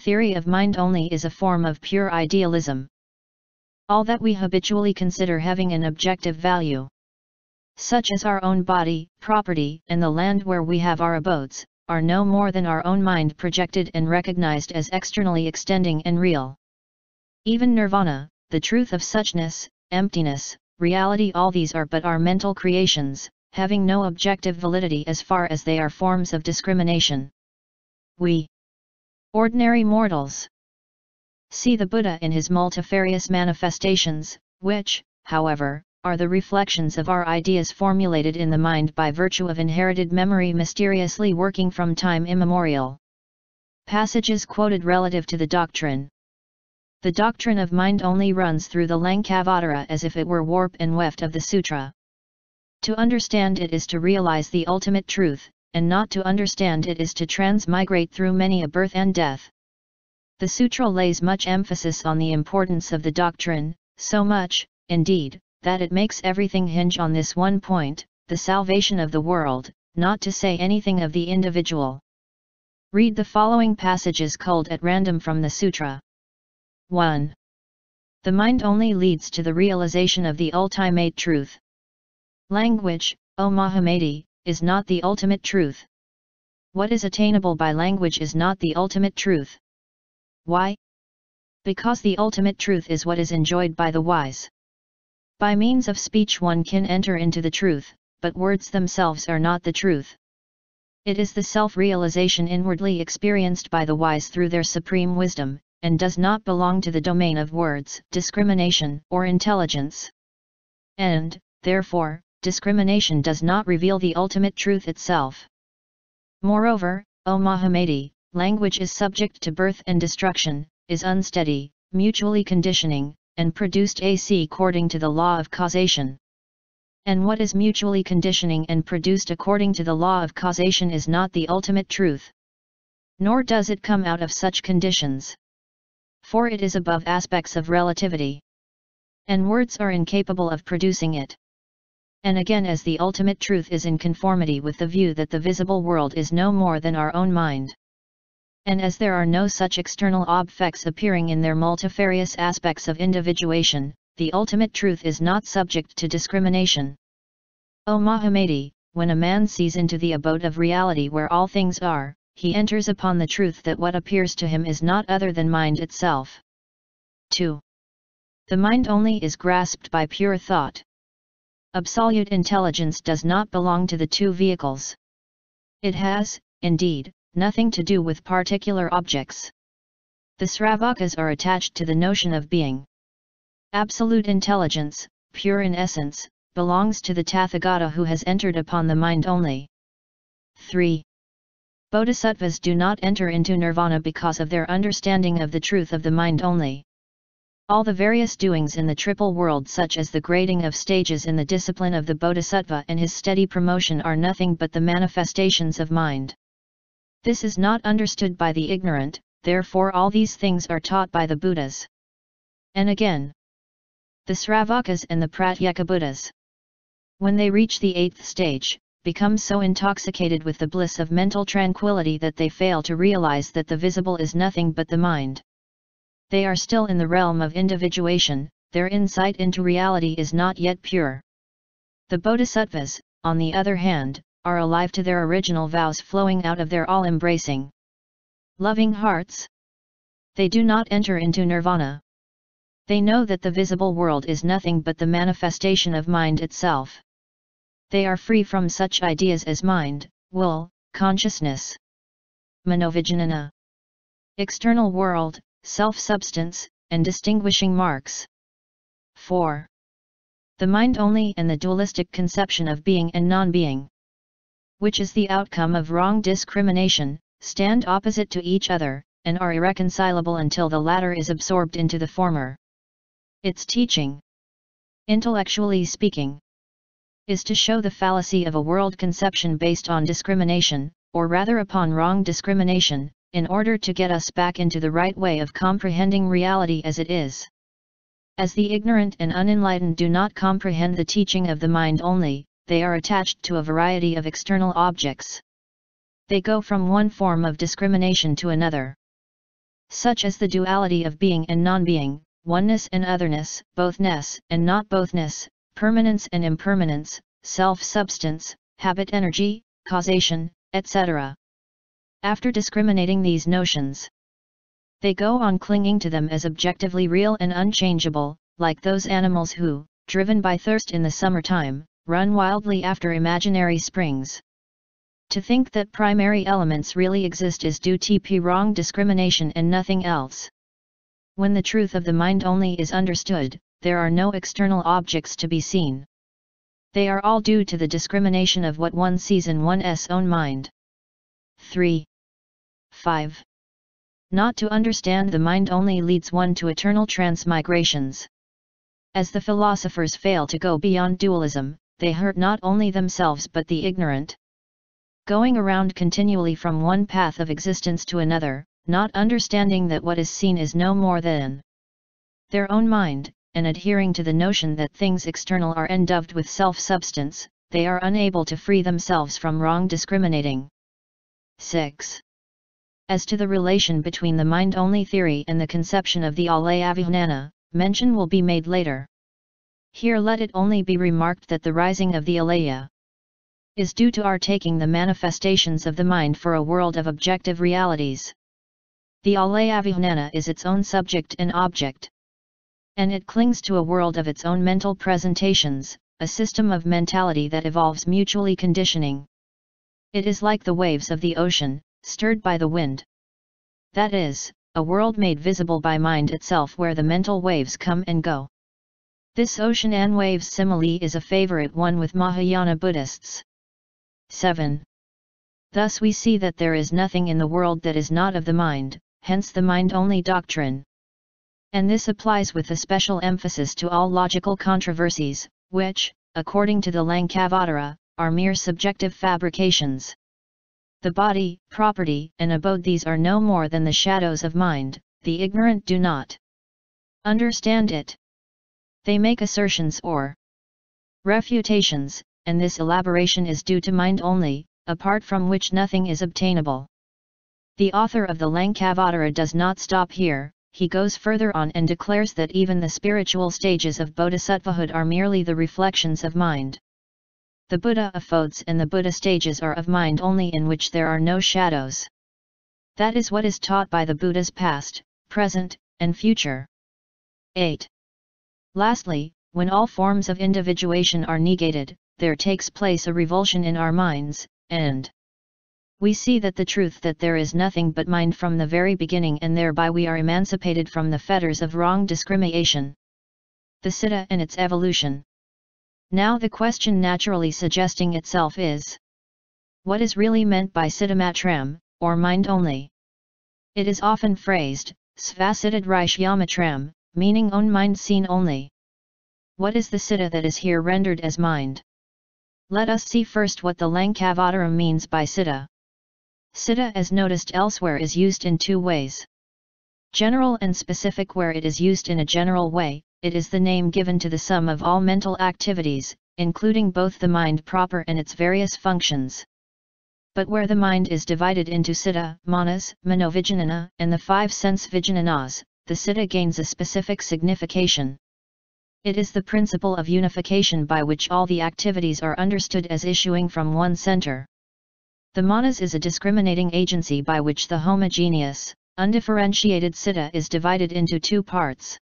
theory of mind only is a form of pure idealism. All that we habitually consider having an objective value, such as our own body, property, and the land where we have our abodes, are no more than our own mind projected and recognized as externally extending and real. Even nirvana, the truth of suchness, emptiness, reality, all these are but our mental creations, having no objective validity as far as they are forms of discrimination. We ordinary mortals see the Buddha in his multifarious manifestations, which, however, are the reflections of our ideas formulated in the mind by virtue of inherited memory mysteriously working from time immemorial. Passages quoted relative to the doctrine. The doctrine of mind only runs through the Lankavatara as if it were warp and weft of the Sutra. To understand it is to realize the ultimate truth, and not to understand it is to transmigrate through many a birth and death. The Sutra lays much emphasis on the importance of the doctrine, so much, indeed, that it makes everything hinge on this one point, the salvation of the world, not to say anything of the individual. Read the following passages culled at random from the Sutra. 1. The mind only leads to the realization of the ultimate truth. Language, O Mahamedi, is not the ultimate truth. What is attainable by language is not the ultimate truth. Why? Because the ultimate truth is what is enjoyed by the wise. By means of speech one can enter into the truth, but words themselves are not the truth. It is the self-realization inwardly experienced by the wise through their supreme wisdom, and does not belong to the domain of words, discrimination, or intelligence. And, therefore, discrimination does not reveal the ultimate truth itself. Moreover, O Mahamedi, language is subject to birth and destruction, is unsteady, mutually conditioning, and produced according to the law of causation. And what is mutually conditioning and produced according to the law of causation is not the ultimate truth. Nor does it come out of such conditions. For it is above aspects of relativity. And words are incapable of producing it. And again, as the ultimate truth is in conformity with the view that the visible world is no more than our own mind. And as there are no such external objects appearing in their multifarious aspects of individuation, the ultimate truth is not subject to discrimination. O Mahamedi, when a man sees into the abode of reality where all things are, he enters upon the truth that what appears to him is not other than mind itself. 2. The mind only is grasped by pure thought. Absolute intelligence does not belong to the two vehicles. It has, indeed, nothing to do with particular objects. The Sravakas are attached to the notion of being. Absolute intelligence, pure in essence, belongs to the Tathagata who has entered upon the mind only. 3. Bodhisattvas do not enter into nirvana because of their understanding of the truth of the mind only. All the various doings in the triple world, such as the grading of stages in the discipline of the Bodhisattva and his steady promotion, are nothing but the manifestations of mind. This is not understood by the ignorant, therefore all these things are taught by the Buddhas. And again, the Sravakas and the Pratyeka Buddhas, when they reach the 8th stage, become so intoxicated with the bliss of mental tranquility that they fail to realize that the visible is nothing but the mind. They are still in the realm of individuation, their insight into reality is not yet pure. The Bodhisattvas, on the other hand, are alive to their original vows flowing out of their all-embracing, loving hearts. They do not enter into nirvana. They know that the visible world is nothing but the manifestation of mind itself. They are free from such ideas as mind, will, consciousness, manovijnana, external world, self-substance, and distinguishing marks. 4. The mind only and the dualistic conception of being and non-being, which is the outcome of wrong discrimination, stand opposite to each other, and are irreconcilable until the latter is absorbed into the former. Its teaching, intellectually speaking, is to show the fallacy of a world conception based on discrimination, or rather upon wrong discrimination, in order to get us back into the right way of comprehending reality as it is. As the ignorant and unenlightened do not comprehend the teaching of the mind only, they are attached to a variety of external objects. They go from one form of discrimination to another. such as the duality of being and non-being, oneness and otherness, bothness and not-bothness, permanence and impermanence, self-substance, habit energy, causation, etc. After discriminating these notions, they go on clinging to them as objectively real and unchangeable, like those animals who, driven by thirst in the summertime, run wildly after imaginary springs. To think that primary elements really exist is due to wrong discrimination and nothing else. When the truth of the mind only is understood, there are no external objects to be seen. They are all due to the discrimination of what one sees in one's own mind. 3. 5. Not to understand the mind only leads one to eternal transmigrations. As the philosophers fail to go beyond dualism, they hurt not only themselves but the ignorant. Going around continually from one path of existence to another, not understanding that what is seen is no more than their own mind, and adhering to the notion that things external are endowed with self-substance, they are unable to free themselves from wrong discriminating. 6. As to the relation between the mind-only theory and the conception of the alaya-vijnana, mention will be made later. Here let it only be remarked that the rising of the alaya is due to our taking the manifestations of the mind for a world of objective realities. The alaya-vijnana is its own subject and object, and it clings to a world of its own mental presentations, a system of mentality that evolves mutually conditioning. It is like the waves of the ocean, stirred by the wind. That is, a world made visible by mind itself where the mental waves come and go. This ocean and waves simile is a favorite one with Mahayana Buddhists. 7. Thus we see that there is nothing in the world that is not of the mind, hence the mind-only doctrine. And this applies with a special emphasis to all logical controversies, which, according to the Lankavatara, are mere subjective fabrications. The body, property, and abode, these are no more than the shadows of mind, the ignorant do not understand it. They make assertions or refutations, and this elaboration is due to mind only, apart from which nothing is obtainable. The author of the Lankavatara does not stop here, he goes further on and declares that even the spiritual stages of bodhisattvahood are merely the reflections of mind. The Buddha aphodes and the Buddha stages are of mind only, in which there are no shadows. That is what is taught by the Buddhas past, present, and future. 8. Lastly, when all forms of individuation are negated, there takes place a revulsion in our minds, and we see that the truth that there is nothing but mind from the very beginning, and thereby we are emancipated from the fetters of wrong discrimination. The Siddha and its evolution. Now the question naturally suggesting itself is, what is really meant by Siddhamatram, or mind only? It is often phrased, Svasiddhadrishyyamatram, meaning own mind seen only. What is the Siddha that is here rendered as mind? Let us see first what the Lankavatara means by Siddha. Siddha, as noticed elsewhere, is used in two ways. General and specific. Where it is used in a general way, it is the name given to the sum of all mental activities, including both the mind proper and its various functions. But where the mind is divided into Siddha, Manas, Manovijnana, and the 5 sense Vijnanas, the Siddha gains a specific signification. It is the principle of unification by which all the activities are understood as issuing from one center. The Manas is a discriminating agency by which the homogeneous, undifferentiated Siddha is divided into two parts.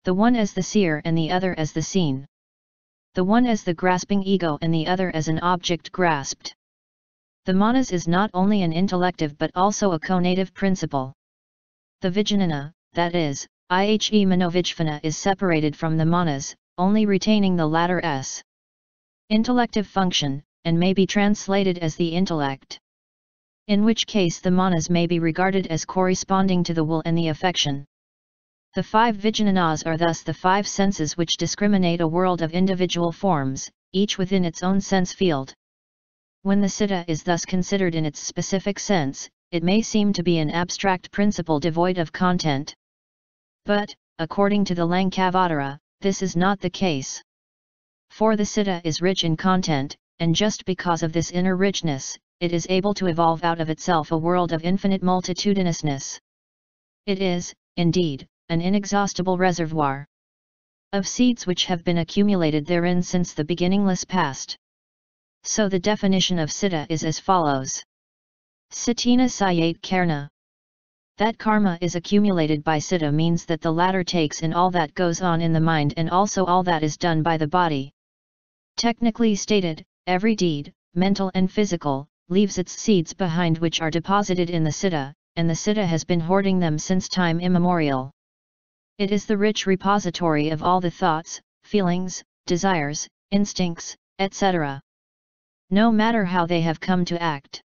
The one as the seer and the other as the seen. The one as the grasping ego and the other as an object grasped. The Manas is not only an intellective but also a conative principle. The Vijnana, that is, i.e. Manovijnana, is separated from the Manas, only retaining the latter's intellective function, and may be translated as the intellect. In which case the Manas may be regarded as corresponding to the will and the affection. The 5 Vijnanas are thus the 5 senses which discriminate a world of individual forms, each within its own sense field. When the Siddha is thus considered in its specific sense, it may seem to be an abstract principle devoid of content. But, according to the Lankavatara, this is not the case. For the Siddha is rich in content, and just because of this inner richness, it is able to evolve out of itself a world of infinite multitudinousness. It is, indeed, an inexhaustible reservoir of seeds which have been accumulated therein since the beginningless past. So the definition of Citta is as follows. Sittina Sayate Karna. That karma is accumulated by Citta means that the latter takes in all that goes on in the mind and also all that is done by the body. Technically stated, every deed, mental and physical, leaves its seeds behind which are deposited in the Citta, and the Citta has been hoarding them since time immemorial. It is the rich repository of all the thoughts, feelings, desires, instincts, etc. No matter how they have come to act.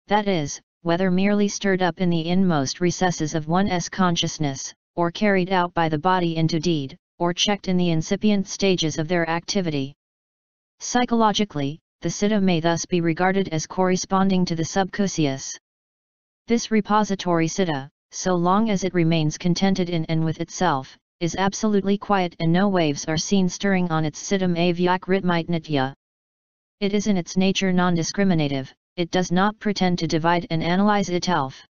That is, whether merely stirred up in the inmost recesses of one's consciousness, or carried out by the body into deed, or checked in the incipient stages of their activity. Psychologically, the Citta may thus be regarded as corresponding to the subconscious. This repository Citta, so long as it remains contented in and with itself, is absolutely quiet and no waves are seen stirring on its Citam avyakritmitnitya. It is in its nature non-discriminative, it does not pretend to divide and analyze itself.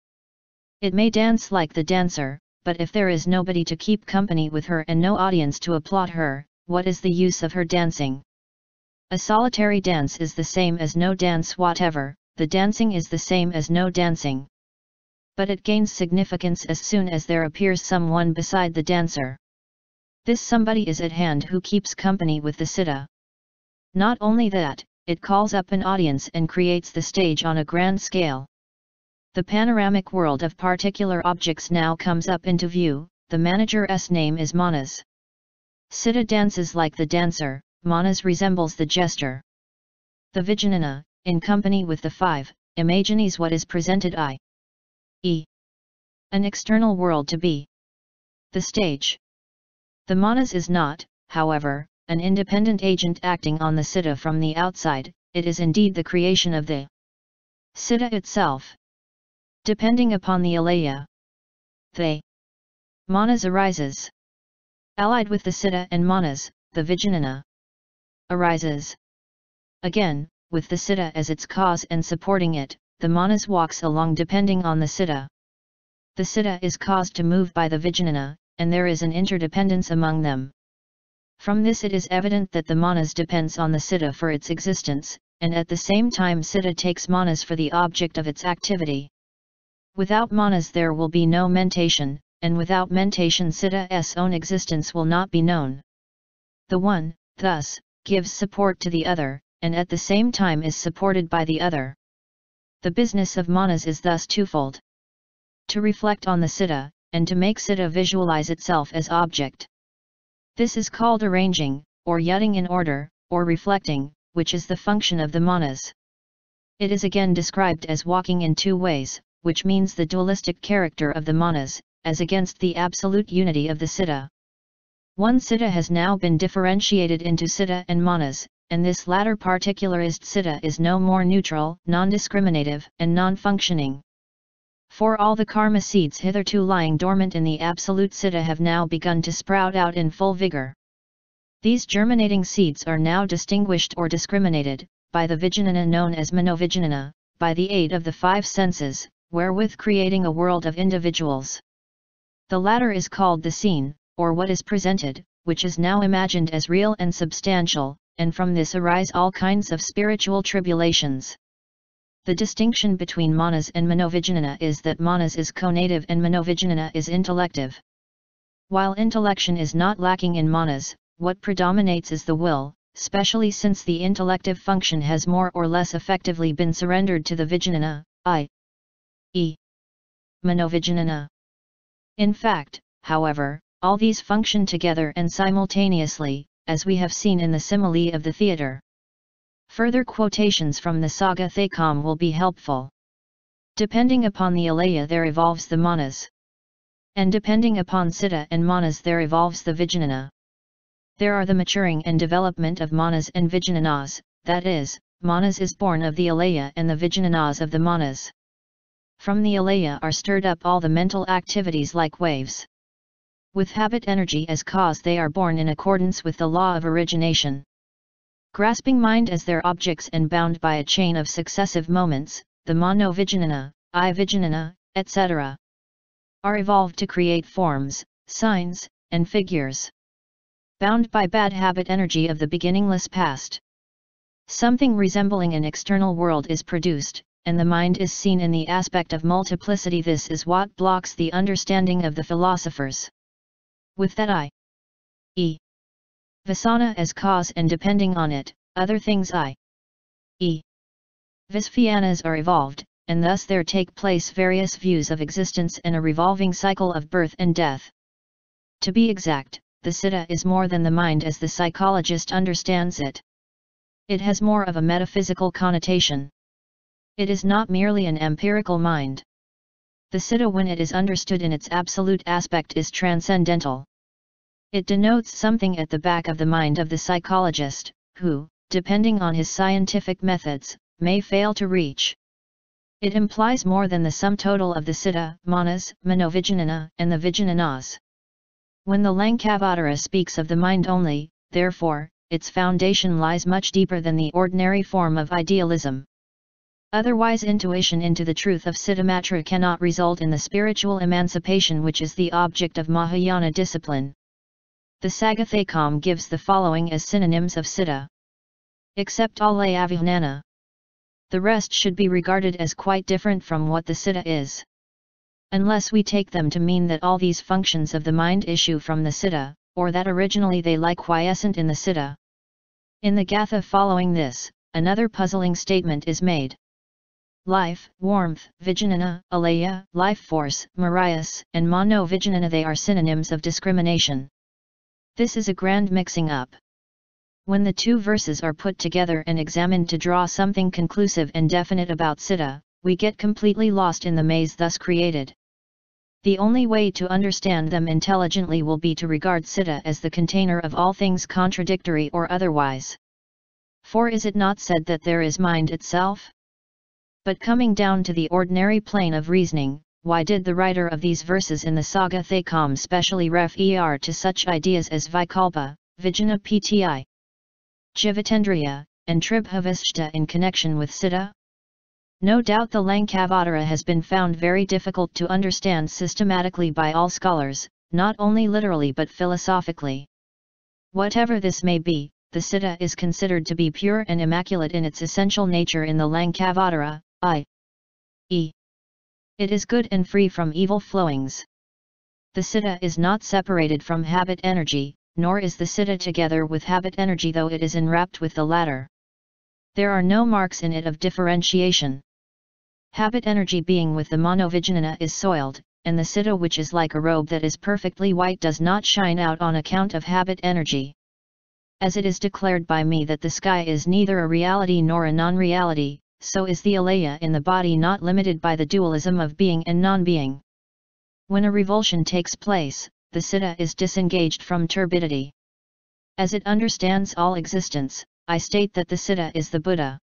It may dance like the dancer, but if there is nobody to keep company with her and no audience to applaud her, what is the use of her dancing? A solitary dance is the same as no dance whatever, the dancing is the same as no dancing. But it gains significance as soon as there appears someone beside the dancer. This somebody is at hand who keeps company with the Citta. Not only that, it calls up an audience and creates the stage on a grand scale. The panoramic world of particular objects now comes up into view, the manager's name is Manas. Citta dances like the dancer, Manas resembles the jester. The Vijnana, in company with the five, imagines what is presented i.e. an external world to be the stage. The Manas is not, however, an independent agent acting on the Citta from the outside, it is indeed the creation of the Citta itself. Depending upon the alaya, the Manas arises. Allied with the Citta and Manas, the Vijnana arises. Again, with the Citta as its cause and supporting it, the Manas walks along depending on the Citta. The Citta is caused to move by the Vijnana, and there is an interdependence among them. From this it is evident that the Manas depends on the Citta for its existence, and at the same time Citta takes Manas for the object of its activity. Without Manas there will be no mentation, and without mentation Citta's own existence will not be known. The one, thus, gives support to the other, and at the same time is supported by the other. The business of Manas is thus twofold. To reflect on the Citta, and to make Citta visualize itself as object. This is called arranging, or yutting in order, or reflecting, which is the function of the Manas. It is again described as walking in two ways, which means the dualistic character of the Manas, as against the absolute unity of the Citta. One Citta has now been differentiated into Citta and Manas, and this latter particularized Citta is no more neutral, non-discriminative, and non-functioning. For all the karma seeds hitherto lying dormant in the absolute Citta have now begun to sprout out in full vigor. These germinating seeds are now distinguished or discriminated, by the Vijnana known as Manovijnana, by the aid of the five senses, wherewith creating a world of individuals. The latter is called the scene, or what is presented, which is now imagined as real and substantial, and from this arise all kinds of spiritual tribulations. The distinction between Manas and Manovijnana is that Manas is conative and Manovijnana is intellective. While intellection is not lacking in Manas, what predominates is the will, especially since the intellective function has more or less effectively been surrendered to the Vijnana, i.e. Manovijnana. In fact, however, all these function together and simultaneously, as we have seen in the simile of the theatre. Further quotations from the Saga Thakam will be helpful. Depending upon the alaya there evolves the Manas. And depending upon Citta and Manas there evolves the Vijnana. There are the maturing and development of Manas and Vijnanas, that is, Manas is born of the alaya and the Vijnanas of the Manas. From the alaya are stirred up all the mental activities like waves. With habit energy as cause they are born in accordance with the law of origination. Grasping mind as their objects and bound by a chain of successive moments, the Manovijnana, I-Vijnana, etc. are evolved to create forms, signs, and figures. Bound by bad habit energy of the beginningless past. Something resembling an external world is produced, and the mind is seen in the aspect of multiplicity. This is what blocks the understanding of the philosophers. With that i.e. Vasana as cause and depending on it, other things i.e. Visvyanas are evolved, and thus there take place various views of existence and a revolving cycle of birth and death. To be exact, the Citta is more than the mind as the psychologist understands it. It has more of a metaphysical connotation. It is not merely an empirical mind. The Citta, when it is understood in its absolute aspect, is transcendental. It denotes something at the back of the mind of the psychologist, who, depending on his scientific methods, may fail to reach. It implies more than the sum total of the Citta, Manas, Manovijnana, and the Vijnanas. When the Lankavatara speaks of the mind only, therefore, its foundation lies much deeper than the ordinary form of idealism. Otherwise, intuition into the truth of Citta-matra cannot result in the spiritual emancipation which is the object of Mahayana discipline. The Sagathekam gives the following as synonyms of Citta. Except Alayavijnana. The rest should be regarded as quite different from what the Citta is. Unless we take them to mean that all these functions of the mind issue from the Citta, or that originally they lie quiescent in the Citta. In the Gatha following this, another puzzling statement is made. Life, warmth, Vijnana, Alaya, life force, Marias, and Mano Vijnana, they are synonyms of discrimination. This is a grand mixing up. When the two verses are put together and examined to draw something conclusive and definite about Citta, we get completely lost in the maze thus created. The only way to understand them intelligently will be to regard Citta as the container of all things contradictory or otherwise. For is it not said that there is mind itself? But coming down to the ordinary plane of reasoning, why did the writer of these verses in the Saga Thekam specially refer to such ideas as Vikalpa, Vijnana Pti, Jivitendriya, and Tribhavishta in connection with Citta? No doubt the Lankavatara has been found very difficult to understand systematically by all scholars, not only literally but philosophically. Whatever this may be, the Citta is considered to be pure and immaculate in its essential nature in the Lankavatara, i.e. it is good and free from evil flowings. The Citta is not separated from habit energy, nor is the Citta together with habit energy, though it is enwrapped with the latter. There are no marks in it of differentiation. Habit energy being with the Manovijnana is soiled, and the Citta, which is like a robe that is perfectly white, does not shine out on account of habit energy. As it is declared by me that the sky is neither a reality nor a non-reality, so is the alaya in the body not limited by the dualism of being and non-being. When a revulsion takes place, the Citta is disengaged from turbidity. As it understands all existence, I state that the Citta is the Buddha.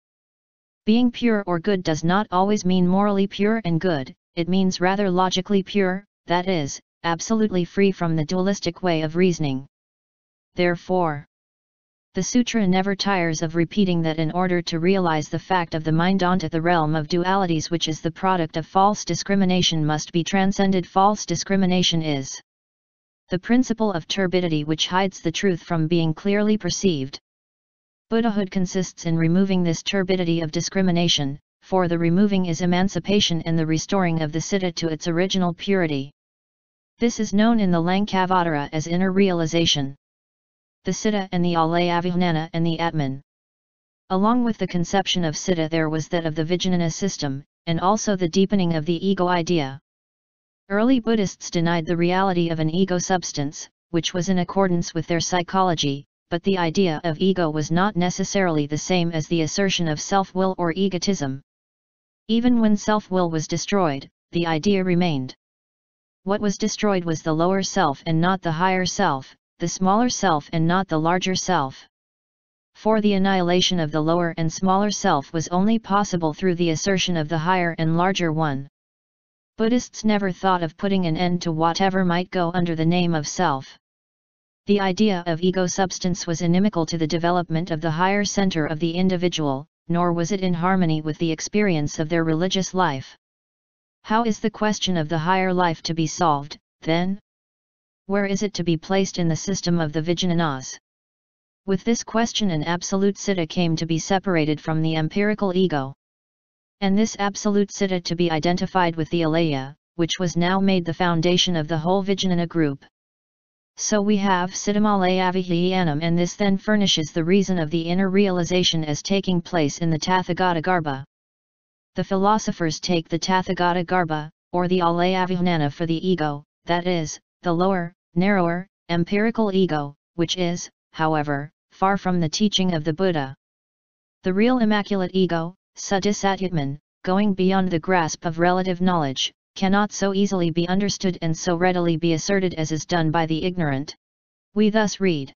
Being pure or good does not always mean morally pure and good, it means rather logically pure, that is, absolutely free from the dualistic way of reasoning. Therefore, the Sutra never tires of repeating that in order to realize the fact of the mind onto the realm of dualities, which is the product of false discrimination, must be transcended. False discrimination is the principle of turbidity which hides the truth from being clearly perceived. Buddhahood consists in removing this turbidity of discrimination, for the removing is emancipation and the restoring of the Citta to its original purity. This is known in the Lankavatara as inner realization. The Citta and the Alayavijnana and the Atman. Along with the conception of Citta there was that of the Vijnana system, and also the deepening of the ego idea. Early Buddhists denied the reality of an ego substance, which was in accordance with their psychology, but the idea of ego was not necessarily the same as the assertion of self-will or egotism. Even when self-will was destroyed, the idea remained. What was destroyed was the lower self and not the higher self, the smaller self and not the larger self. For the annihilation of the lower and smaller self was only possible through the assertion of the higher and larger one. Buddhists never thought of putting an end to whatever might go under the name of self. The idea of ego substance was inimical to the development of the higher center of the individual, nor was it in harmony with the experience of their religious life. How is the question of the higher life to be solved, then? Where is it to be placed in the system of the Vijnanas? With this question an absolute citta came to be separated from the empirical ego. And this absolute citta to be identified with the alaya, which was now made the foundation of the whole Vijnana group. So we have Cittamalaya and this then furnishes the reason of the inner realization as taking place in the Tathagata Garbha. The philosophers take the Tathagata Garbha, or the alaya for the ego, that is, the lower, narrower, empirical ego, which is, however, far from the teaching of the Buddha. The real immaculate ego, Suddhisatman, going beyond the grasp of relative knowledge, cannot so easily be understood and so readily be asserted as is done by the ignorant. We thus read.